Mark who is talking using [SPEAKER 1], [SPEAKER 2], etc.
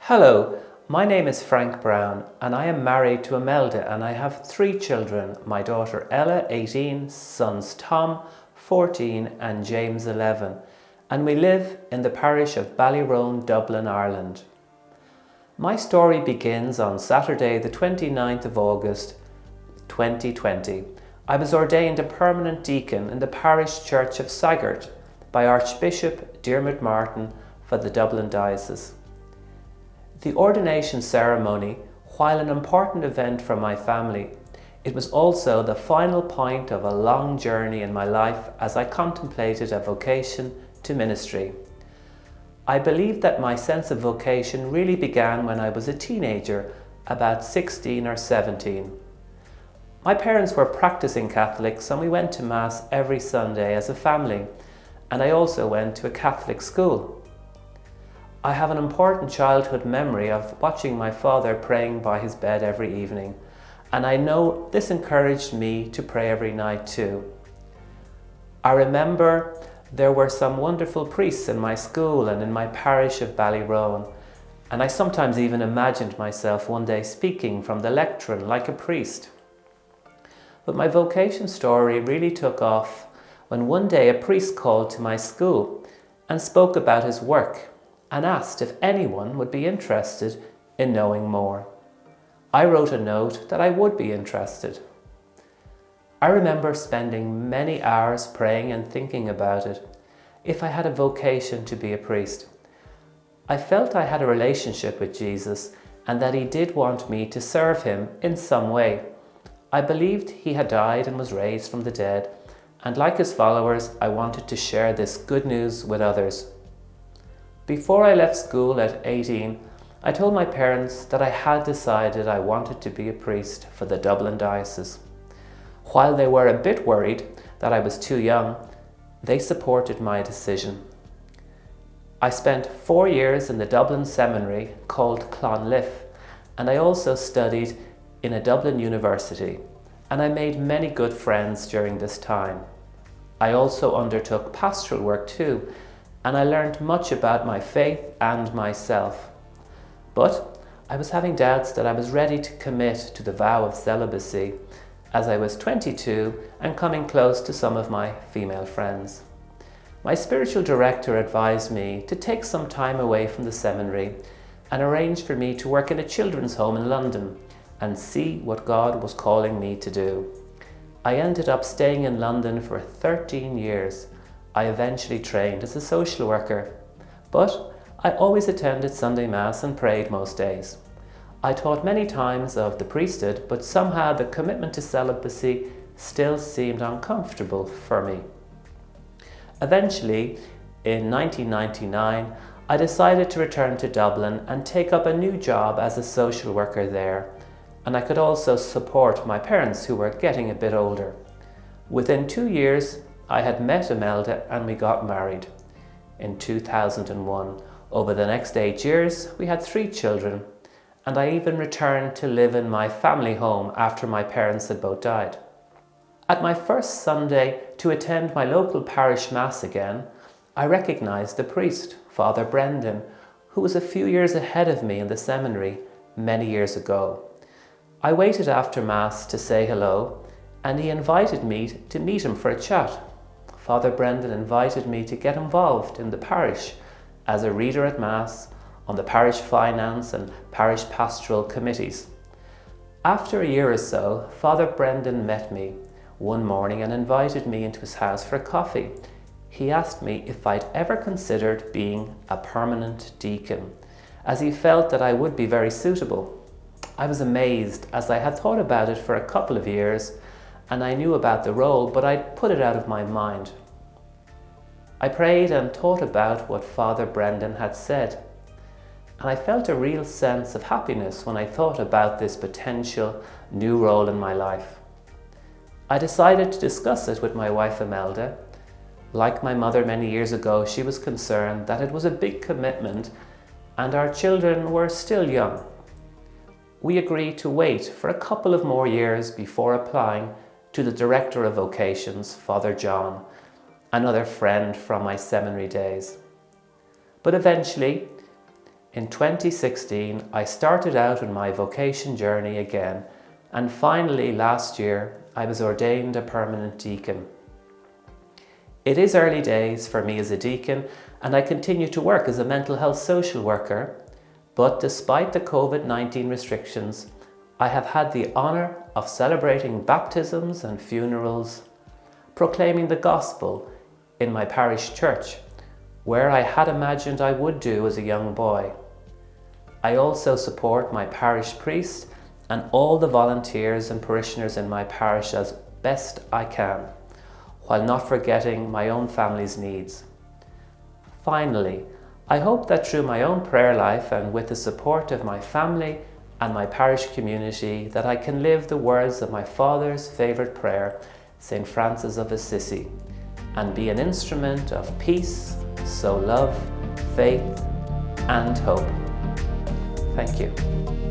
[SPEAKER 1] Hello, my name is Frank Brown and I am married to Imelda and I have 3 children, my daughter Ella, 18, sons Tom, 14 and James, 11, and we live in the parish of Ballyroan, Dublin, Ireland. My story begins on Saturday the 29th of August 2020. I was ordained a permanent deacon in the parish church of Sagart by Archbishop Diarmuid Martin for the Dublin Diocese. The ordination ceremony, while an important event for my family, it was also the final point of a long journey in my life as I contemplated a vocation to ministry. I believe that my sense of vocation really began when I was a teenager, about 16 or 17. My parents were practicing Catholics and we went to Mass every Sunday as a family, and I also went to a Catholic school. I have an important childhood memory of watching my father praying by his bed every evening, and I know this encouraged me to pray every night too. I remember there were some wonderful priests in my school and in my parish of Ballyroan, and I sometimes even imagined myself one day speaking from the lectern like a priest. But my vocation story really took off when one day a priest called to my school and spoke about his work and asked if anyone would be interested in knowing more. I wrote a note that I would be interested. I remember spending many hours praying and thinking about it, if I had a vocation to be a priest. I felt I had a relationship with Jesus and that he did want me to serve him in some way. I believed he had died and was raised from the dead, and like his followers, I wanted to share this good news with others. Before I left school at 18, I told my parents that I had decided I wanted to be a priest for the Dublin Diocese. While they were a bit worried that I was too young, they supported my decision. I spent 4 years in the Dublin Seminary called Clonliffe, and I also studied in a Dublin university, and I made many good friends during this time. I also undertook pastoral work too, and I learned much about my faith and myself. But I was having doubts that I was ready to commit to the vow of celibacy, as I was 22 and coming close to some of my female friends. My spiritual director advised me to take some time away from the seminary and arranged for me to work in a children's home in London and see what God was calling me to do. I ended up staying in London for 13 years. I eventually trained as a social worker, but I always attended Sunday Mass and prayed most days. I taught many times of the priesthood, but somehow the commitment to celibacy still seemed uncomfortable for me. Eventually, in 1999, I decided to return to Dublin and take up a new job as a social worker there, and I could also support my parents who were getting a bit older. Within 2 years, I had met Imelda and we got married in 2001. Over the next 8 years, we had 3 children, and I even returned to live in my family home after my parents had both died. At my first Sunday to attend my local parish mass again, I recognized the priest, Father Brendan, who was a few years ahead of me in the seminary many years ago. I waited after mass to say hello, and he invited me to meet him for a chat. Father Brendan invited me to get involved in the parish as a reader at Mass on the parish finance and parish pastoral committees. After a year or so, Father Brendan met me one morning and invited me into his house for a coffee. He asked me if I'd ever considered being a permanent deacon, as he felt that I would be very suitable. I was amazed, as I had thought about it for a couple of years, and I knew about the role, but I'd put it out of my mind. I prayed and thought about what Father Brendan had said, and I felt a real sense of happiness when I thought about this potential new role in my life. I decided to discuss it with my wife Imelda. Like my mother many years ago, she was concerned that it was a big commitment and our children were still young. We agreed to wait for a couple of more years before applying to the Director of Vocations, Father John, another friend from my seminary days. But eventually, In 2016, I started out on my vocation journey again, and finally last year, I was ordained a permanent deacon. It is early days for me as a deacon, and I continue to work as a mental health social worker, but despite the COVID-19 restrictions, I have had the honour of celebrating baptisms and funerals, proclaiming the gospel in my parish church, where I had imagined I would do as a young boy. I also support my parish priest and all the volunteers and parishioners in my parish as best I can, while not forgetting my own family's needs. Finally, I hope that through my own prayer life and with the support of my family and my parish community, that I can live the words of my father's favourite prayer, St. Francis of Assisi, and be an instrument of peace, sow love, faith and hope. Thank you.